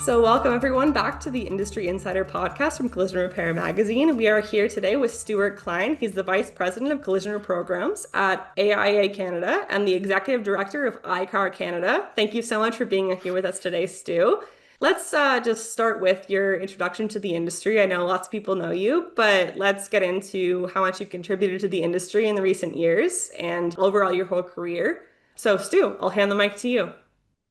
So, welcome everyone back to the Industry Insider podcast from Collision Repair Magazine. We are here today with Stuart Klein. He's the Vice President of Collision Programs at AIA Canada and the Executive Director of ICAR Canada. Thank you so much for being here with us today, Stu. Let's just start with your introduction to the industry. I know lots of people know you, but let's get into how much you've contributed to the industry in the recent years and overall your whole career. So, Stu, I'll hand the mic to you.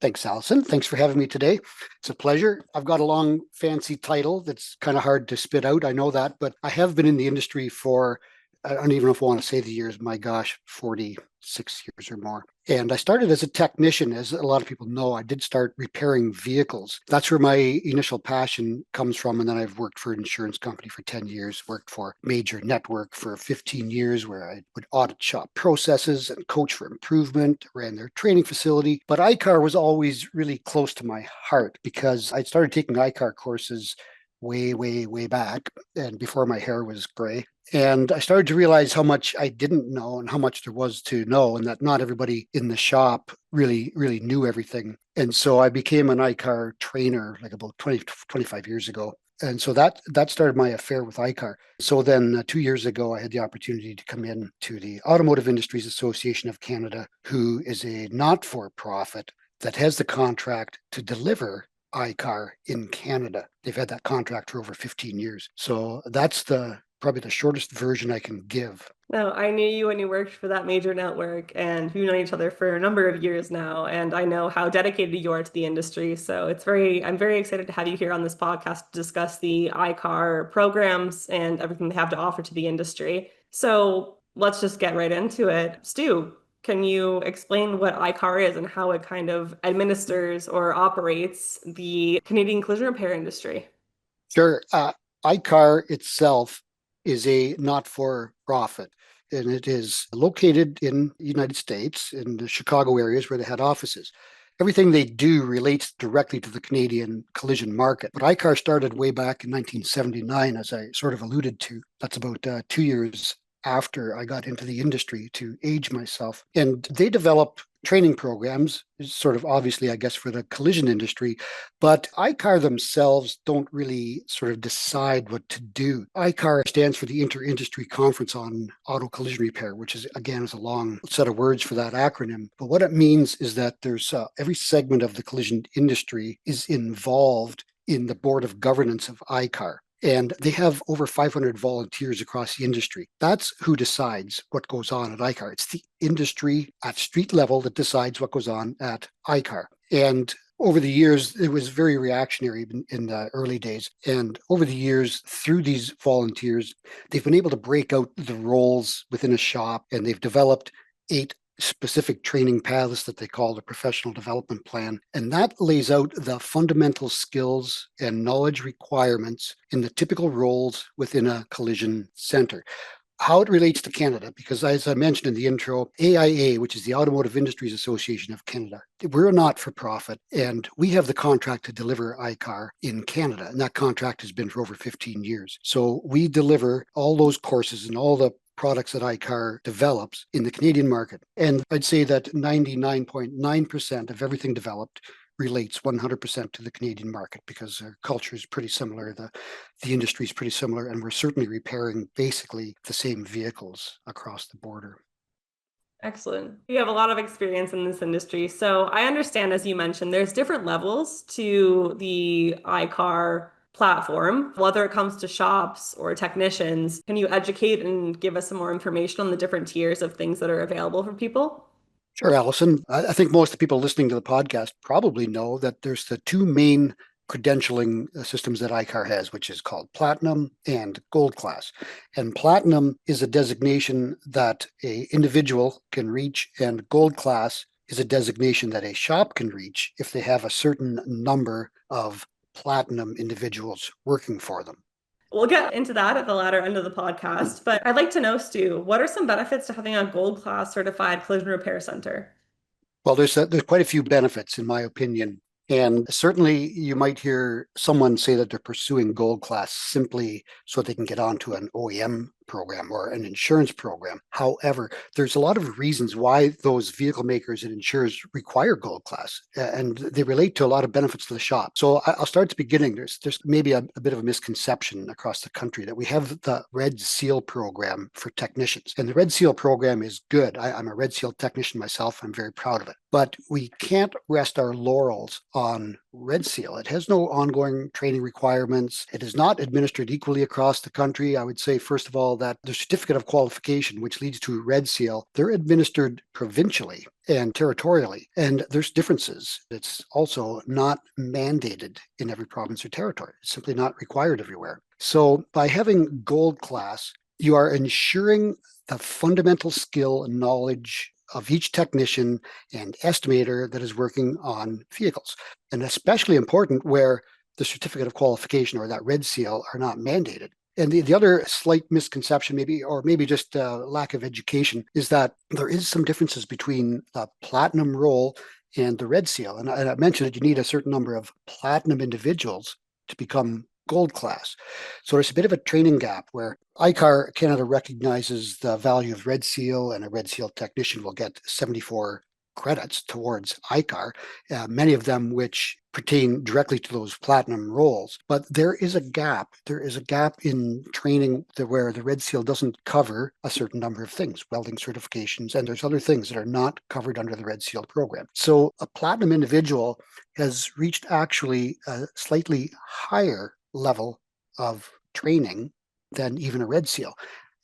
Thanks, Allison. Thanks for having me today. It's a pleasure. I've got a long, fancy title that's kind of hard to spit out. I know that, but I have been in the industry for, I don't even know if I want to say the years, my gosh, 46 years or more. And I started as a technician, as a lot of people know. I did start repairing vehicles. That's where my initial passion comes from. And then I've worked for an insurance company for 10 years, worked for major network for 15 years, where I would audit shop processes and coach for improvement, ran their training facility. But ICAR was always really close to my heart because I started taking ICAR courses way back and before my hair was gray. And I started to realize how much I didn't know and how much there was to know, and that not everybody in the shop really knew everything. And so I became an ICAR trainer like about 25 years ago. And so that started my affair with ICAR. So then 2 years ago, I had the opportunity to come in to the Automotive Industries Association of Canada, who is a not-for-profit that has the contract to deliver ICAR in Canada. They've had that contract for over 15 years. So that's probably the shortest version I can give. No, I knew you when you worked for that major network, and we've known each other for a number of years now, and I know how dedicated you are to the industry. So I'm very excited to have you here on this podcast to discuss the ICAR programs and everything they have to offer to the industry. So let's just get right into it. Stu, can you explain what ICAR is and how it kind of administers or operates the Canadian collision repair industry? Sure. ICAR itself is a not-for-profit, and it is located in the United States, in the Chicago areas where they had offices. Everything they do relates directly to the Canadian collision market. But ICAR started way back in 1979, as I sort of alluded to. That's about 2 years after I got into the industry to age myself. And they develop training programs, sort of obviously, I guess, for the collision industry, but ICAR themselves don't really sort of decide what to do. ICAR stands for the Inter-Industry Conference on Auto Collision Repair, which is, again, is a long set of words for that acronym. But what it means is that there's every segment of the collision industry is involved in the board of governance of ICAR. And they have over 500 volunteers across the industry. That's who decides what goes on at ICAR. It's the industry at street level that decides what goes on at ICAR. And over the years, it was very reactionary in the early days. And over the years, through these volunteers, they've been able to break out the roles within a shop, and they've developed 8 specific training paths that they call the professional development plan. And that lays out the fundamental skills and knowledge requirements in the typical roles within a collision center. How it relates to Canada, because as I mentioned in the intro, AIA, which is the Automotive Industries Association of Canada, we're a not-for-profit, and we have the contract to deliver ICAR in Canada, and that contract has been for over 15 years. So we deliver all those courses and all the products that ICAR develops in the Canadian market. And I'd say that 99.9% of everything developed relates 100% to the Canadian market because our culture is pretty similar, the industry is pretty similar, and we're certainly repairing basically the same vehicles across the border. Excellent. You have a lot of experience in this industry. So I understand, as you mentioned, there's different levels to the ICAR platform, whether it comes to shops or technicians. Can you educate and give us some more information on the different tiers of things that are available for people? Sure, Allison. I think most of the people listening to the podcast probably know that there's the 2 main credentialing systems that ICAR has, which is called Platinum and Gold Class. And Platinum is a designation that an individual can reach, and Gold Class is a designation that a shop can reach if they have a certain number of Platinum individuals working for them. We'll get into that at the latter end of the podcast, but I'd like to know, Stu, what are some benefits to having a gold class certified collision repair center? Well, there's quite a few benefits, in my opinion. And certainly you might hear someone say that they're pursuing gold class simply so they can get onto an OEM program or an insurance program. However, there's a lot of reasons why those vehicle makers and insurers require gold class, and they relate to a lot of benefits to the shop. So I'll start at the beginning. There's maybe a bit of a misconception across the country that we have the Red Seal program for technicians, and the Red Seal program is good. I'm a Red Seal technician myself. I'm very proud of it. But we can't rest our laurels on Red Seal. It has no ongoing training requirements. It is not administered equally across the country. I would say, first of all, that the certificate of qualification, which leads to Red Seal, they're administered provincially and territorially, and there's differences. It's also not mandated in every province or territory. It's simply not required everywhere. So by having gold class, you are ensuring the fundamental skill and knowledge of each technician and estimator that is working on vehicles. And especially important where the certificate of qualification or that Red Seal are not mandated. And the other slight misconception, maybe, or maybe just lack of education, is that there is some differences between the platinum roll and the Red Seal. And I mentioned that you need a certain number of platinum individuals to become gold class. So there's a bit of a training gap where ICAR Canada recognizes the value of Red Seal, and a Red Seal technician will get 74 credits towards ICAR, many of them which pertain directly to those platinum roles. But there is a gap. There is a gap in training where the Red Seal doesn't cover a certain number of things, welding certifications, and there's other things that are not covered under the Red Seal program. So a platinum individual has reached actually a slightly higher level of training than even a Red Seal.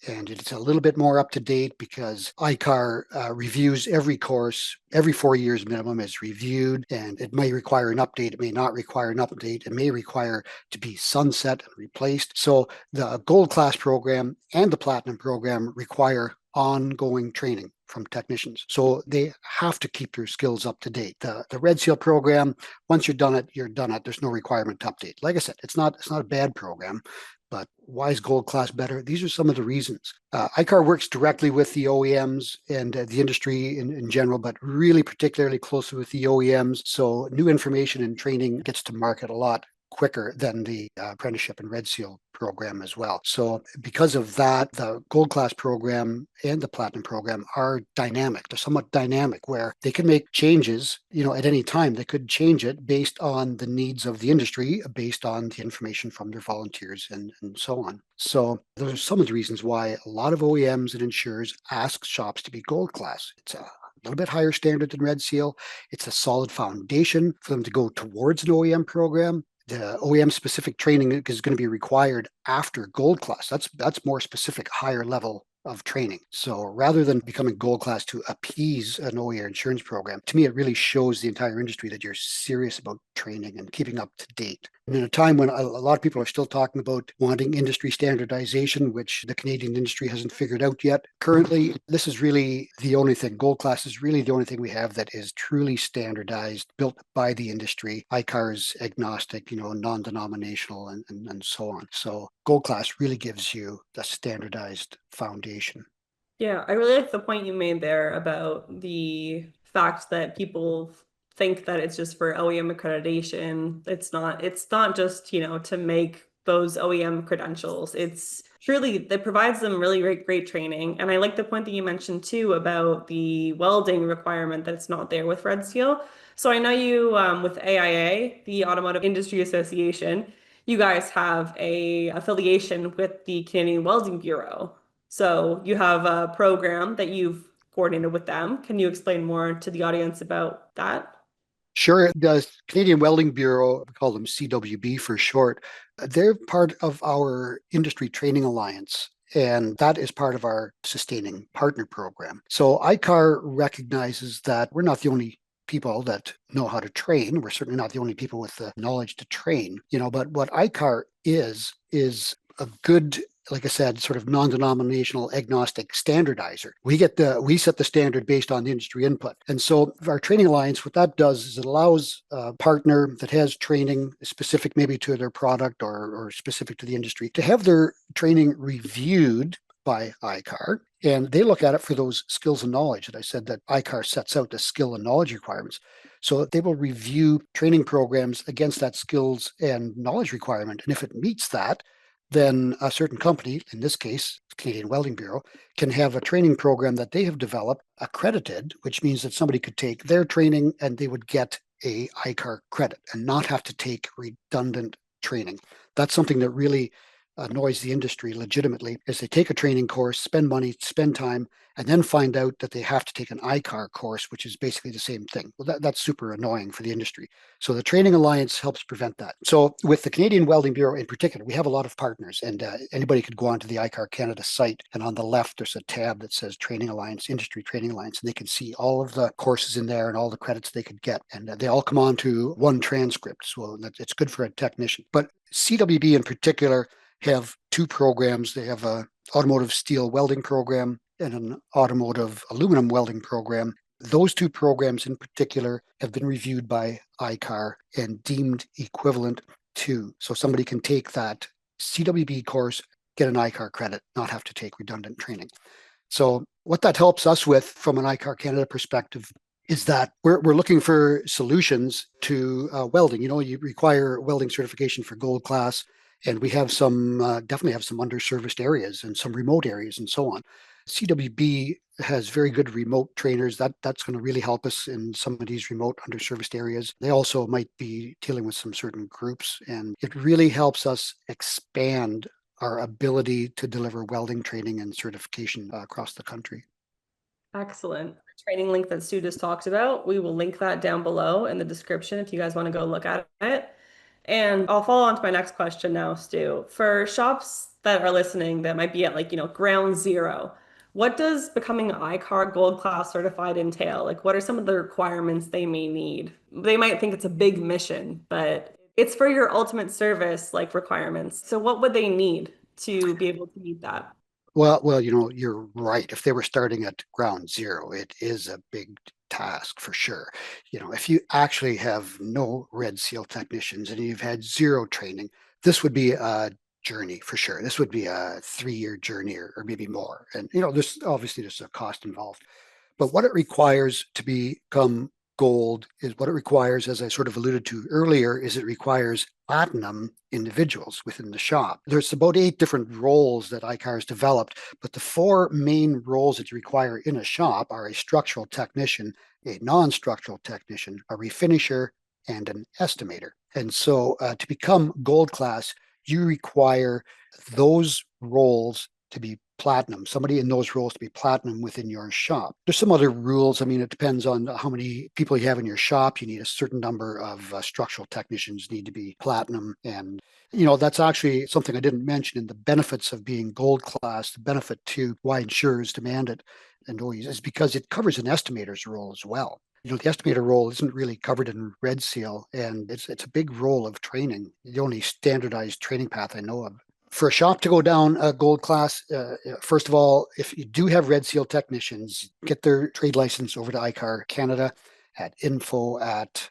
And it's a little bit more up to date because ICAR reviews every course, every 4 years minimum is reviewed, and it may require an update. It may not require an update. It may require to be sunset and replaced. So the gold class program and the platinum program require ongoing training from technicians. So they have to keep their skills up to date. The Red Seal program, once you're done it, you're done it. There's no requirement to update. Like I said, it's not a bad program. But why is gold class better? These are some of the reasons. ICAR works directly with the OEMs and the industry in general, but really particularly closely with the OEMs. So new information and training gets to market a lot quicker than the apprenticeship and Red Seal program as well. So because of that, the gold class program and the platinum program are dynamic. They're somewhat dynamic where they can make changes, at any time. They could change it based on the needs of the industry, based on the information from their volunteers and so on. So those are some of the reasons why a lot of OEMs and insurers ask shops to be gold class. It's a little bit higher standard than Red Seal. It's a solid foundation for them to go towards an OEM program. The OEM specific training is going to be required after gold class. That's more specific, higher level of training. So rather than becoming gold class to appease an OEM insurance program, to me, it really shows the entire industry that you're serious about training and keeping up to date. And in a time when a lot of people are still talking about wanting industry standardization, which the Canadian industry hasn't figured out yet, currently, this is really the only thing. Gold class is really the only thing we have that is truly standardized, built by the industry. ICAR is agnostic, non-denominational and so on. So gold class really gives you the standardized foundation. Yeah, I really like the point you made there about the fact that people think that it's just for OEM accreditation. It's not just, to make those OEM credentials. It's truly that provides them really great training. And I like the point that you mentioned too about the welding requirement that it's not there with Red Seal. So I know you with AIA, the Automotive Industry Association, you guys have a affiliation with the Canadian Welding Bureau. So you have a program that you've coordinated with them. Can you explain more to the audience about that? Sure. The Canadian Welding Bureau, we call them CWB for short, they're part of our industry training alliance. And that is part of our sustaining partner program. So ICAR recognizes that we're not the only people that know how to train. We're certainly not the only people with the knowledge to train, but what ICAR is a good, like I said, sort of non-denominational agnostic standardizer. We set the standard based on the industry input. And so our training alliance, what that does is it allows a partner that has training specific maybe to their product or specific to the industry to have their training reviewed by ICAR. And they look at it for those skills and knowledge that I said that ICAR sets out the skill and knowledge requirements. So they will review training programs against that skills and knowledge requirement. And if it meets that, then a certain company, in this case, Canadian Welding Bureau, can have a training program that they have developed accredited, which means that somebody could take their training and they would get a ICAR credit and not have to take redundant training. That's something that really annoys the industry legitimately, is they take a training course, spend money, spend time, and then find out that they have to take an ICAR course, which is basically the same thing. Well, that's super annoying for the industry. So the Training Alliance helps prevent that. So with the Canadian Welding Bureau in particular, we have a lot of partners, and anybody could go onto the ICAR Canada site, and on the left there's a tab that says Training Alliance, Industry Training Alliance, and they can see all of the courses in there and all the credits they could get, and they all come on to one transcript. So it's good for a technician. But CWB in particular have two programs. They have a automotive steel welding program and an automotive aluminum welding program. Those two programs in particular have been reviewed by ICAR and deemed equivalent to. So somebody can take that CWB course, get an ICAR credit, not have to take redundant training. So what that helps us with from an ICAR Canada perspective is that we're looking for solutions to welding. You require welding certification for gold class, and we have definitely have some underserviced areas and some remote areas and so on. CWB has very good remote trainers. That's going to really help us in some of these remote underserviced areas. They also might be dealing with some certain groups, and it really helps us expand our ability to deliver welding training and certification across the country. Excellent. Training link that Stu just talked about, we will link that down below in the description if you guys want to go look at it. And I'll follow on to my next question now, Stu. For shops that are listening that might be at ground zero, what does becoming ICAR Gold Class certified entail? Like, what are some of the requirements they may need? They might think it's a big mission, but it's for your ultimate service, like requirements. So what would they need to be able to meet that? Well, you're right. If they were starting at ground zero, it is a big task for sure. If you actually have no Red Seal technicians and you've had zero training, this would be a journey for sure. This would be a 3-year journey or maybe more. And, there's a cost involved. But what it requires to become gold is what it requires, as I sort of alluded to earlier, is it requires platinum individuals within the shop. There's about 8 different roles that ICAR has developed, but the 4 main roles that you require in a shop are a structural technician, a non-structural technician, a refinisher, and an estimator. And so to become gold class, you require those roles to be platinum, somebody in those roles to be platinum within your shop. There's some other rules. I mean, it depends on how many people you have in your shop. You need a certain number of structural technicians need to be platinum. And, that's actually something I didn't mention in the benefits of being gold class. The benefit to why insurers demand it and always is because it covers an estimator's role as well. The estimator role isn't really covered in Red Seal, and it's a big role of training. The only standardized training path I know of for a shop to go down a gold class, first of all, if you do have Red Seal technicians, get their trade license over to ICAR Canada at info@i-car.ca.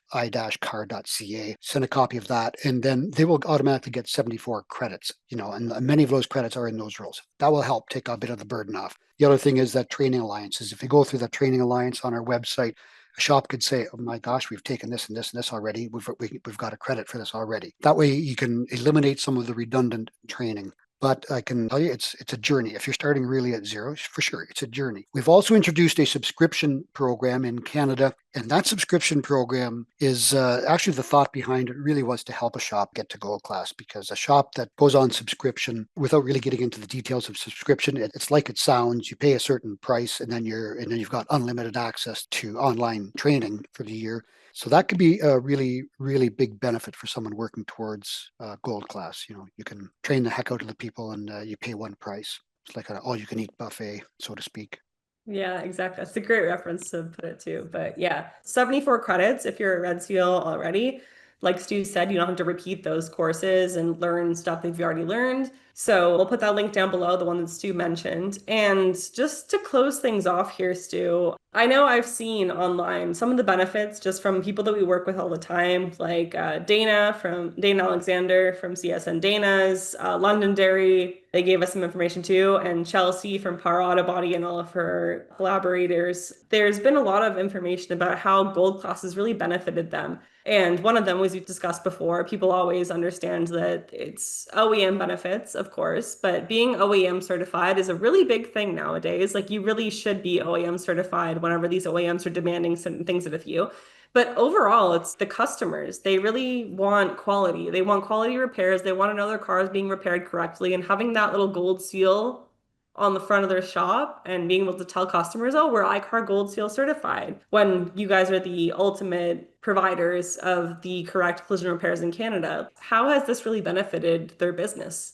Send a copy of that, and then they will automatically get 74 credits, and many of those credits are in those roles. That will help take a bit of the burden off. The other thing is that training alliances. If you go through that training alliance on our website, a shop could say, "Oh my gosh, we've taken this and this and this already. We've got a credit for this already." That way, you can eliminate some of the redundant training. But I can tell you, it's a journey. If you're starting really at zero, for sure, it's a journey. We've also introduced a subscription program in Canada, and that subscription program is actually the thought behind it really was to help a shop get to gold class, because a shop that goes on subscription without really getting into the details of subscription, it's like it sounds. You pay a certain price, and then you've got unlimited access to online training for the year. So that could be a really, really big benefit for someone working towards gold class. You can train the heck out of the people, and you pay one price. It's like an all-you-can-eat buffet, so to speak. Yeah, exactly. That's a great reference to put it to. But yeah, 74 credits if you're a Red Seal already. Like Stu said, you don't have to repeat those courses and learn stuff that you've already learned. So we'll put that link down below, the one that Stu mentioned. And just to close things off here, Stu, I know I've seen online some of the benefits just from people that we work with all the time, like Dana Alexander from CSN Dana's, Londonderry. They gave us some information too, and Chelsea from Par Auto Body and all of her collaborators. There's been a lot of information about how gold class has really benefited them. And one of them, as we discussed before, people always understand that it's OEM benefits, of course, but being OEM certified is a really big thing nowadays. Like you really should be OEM certified whenever these OEMs are demanding certain things out of you. But overall, it's the customers. They really want quality. They want quality repairs. They want to know their car is being repaired correctly. And having that little gold seal on the front of their shop and being able to tell customers, oh, we're ICAR Gold Seal certified, when you guys are the ultimate providers of the correct collision repairs in Canada. How has this really benefited their business?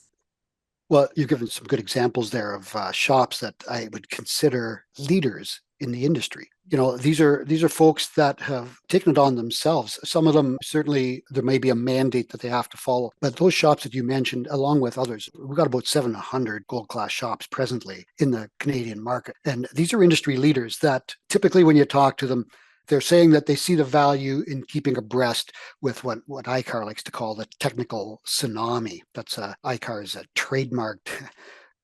Well, you've given some good examples there of shops that I would consider leaders in the industry. These are folks that have taken it on themselves. Some of them certainly there may be a mandate that they have to follow, but those shops that you mentioned, along with others, we've got about 700 gold class shops presently in the Canadian market, and these are industry leaders that typically, when you talk to them, they're saying that they see the value in keeping abreast with what ICAR likes to call the technical tsunami. That's ICAR's trademarked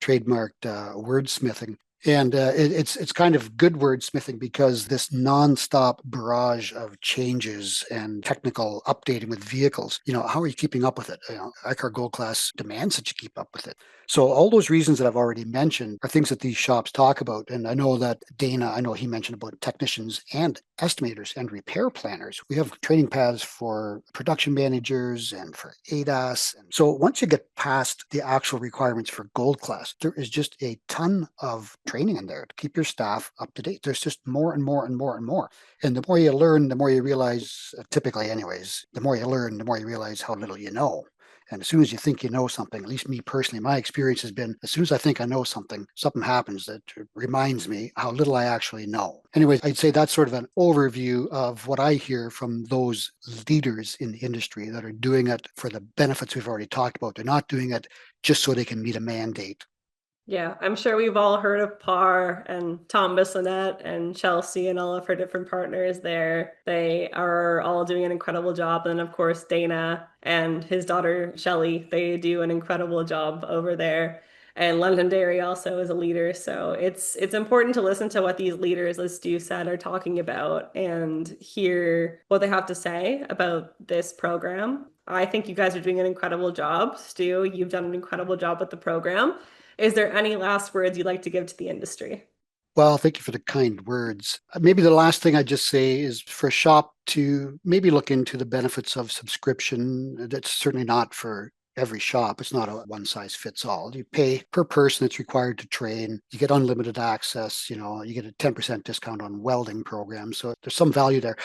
wordsmithing. And it's kind of good wordsmithing because this nonstop barrage of changes and technical updating with vehicles, how are you keeping up with it? ICAR Gold Class demands that you keep up with it. So all those reasons that I've already mentioned are things that these shops talk about. And I know that Dana, I know he mentioned about technicians and estimators and repair planners. We have training paths for production managers and for ADAS. And so once you get past the actual requirements for Gold Class, there is just a ton of training in there to keep your staff up to date. There's just more and more and more and more. And the more you learn, the more you realize, typically anyways, the more you learn, the more you realize how little you know. And as soon as you think you know something, at least me personally, my experience has been as soon as I think I know something, something happens that reminds me how little I actually know. Anyways, I'd say that's sort of an overview of what I hear from those leaders in the industry that are doing it for the benefits we've already talked about. They're not doing it just so they can meet a mandate. Yeah, I'm sure we've all heard of Parr and Tom Bissonette and Chelsea and all of her different partners there. They are all doing an incredible job. And of course, Dana and his daughter Shelly, they do an incredible job over there. And Londonderry also is a leader. So it's important to listen to what these leaders, as Stu said, are talking about and hear what they have to say about this program. I think you guys are doing an incredible job. Stu, you've done an incredible job with the program. Is there any last words you'd like to give to the industry? Well, thank you for the kind words. Maybe the last thing I just say is for a shop to maybe look into the benefits of subscription. That's certainly not for every shop. It's not a one size fits all. You pay per person that's required to train. You get unlimited access. You get a 10% discount on welding programs. So there's some value there.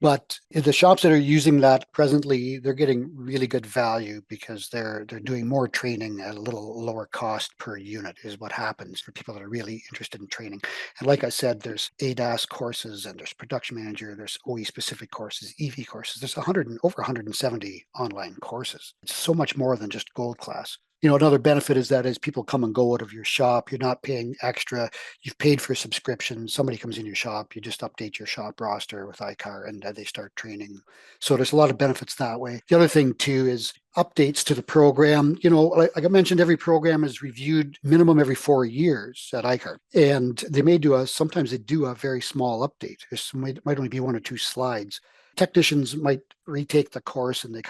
But the shops that are using that presently, they're getting really good value because they're doing more training at a little lower cost per unit is what happens for people that are really interested in training. And like I said, there's ADAS courses and there's production manager, there's OE specific courses, EV courses. There's over 170 online courses. It's so much more than just gold class. Another benefit is that as people come and go out of your shop, you're not paying extra. You've paid for subscription. Somebody comes in your shop, you just update your shop roster with ICAR and they start training. So there's a lot of benefits that way. The other thing too is updates to the program. Like I mentioned, every program is reviewed minimum every 4 years at ICAR. And sometimes they do a very small update. Might only be one or two slides. Technicians might retake the course and they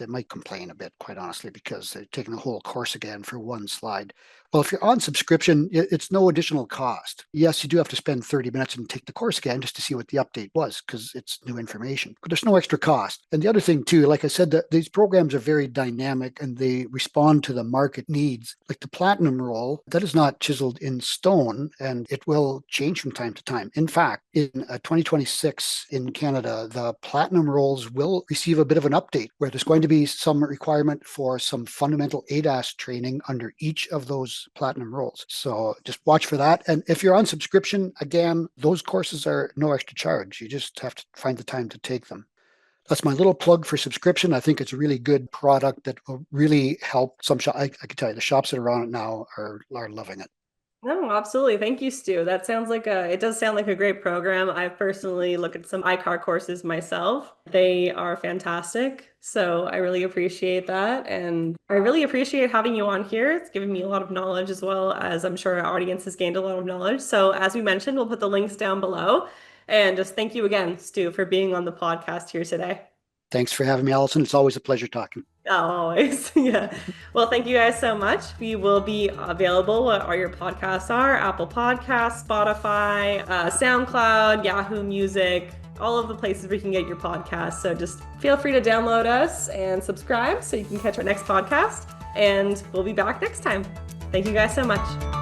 might complain a bit, quite honestly, because they're taking the whole course again for one slide. Well, if you're on subscription, it's no additional cost. Yes, you do have to spend 30 minutes and take the course again just to see what the update was because it's new information, but there's no extra cost. And the other thing too, like I said, that these programs are very dynamic and they respond to the market needs. Like the platinum roll, that is not chiseled in stone and it will change from time to time. In fact, in 2026 in Canada, the platinum rolls will receive a bit of an update where there's going to be some requirement for some fundamental ADAS training under each of those platinum roles. So just watch for that. And if you're on subscription, again, those courses are no extra charge. You just have to find the time to take them. That's my little plug for subscription. I think it's a really good product that will really help some shop. I can tell you the shops that are on it now are loving it. No, absolutely. Thank you, Stu. That sounds like it does sound like a great program. I've personally looked at some ICAR courses myself. They are fantastic. So I really appreciate that. And I really appreciate having you on here. It's given me a lot of knowledge as well as I'm sure our audience has gained a lot of knowledge. So as we mentioned, we'll put the links down below. And just thank you again, Stu, for being on the podcast here today. Thanks for having me, Allison. It's always a pleasure talking. Oh, always. Yeah. Well, thank you guys so much. We will be available where all your podcasts are: Apple Podcasts, Spotify, SoundCloud, Yahoo Music, all of the places where you can get your podcasts. So just feel free to download us and subscribe so you can catch our next podcast. And we'll be back next time. Thank you guys so much.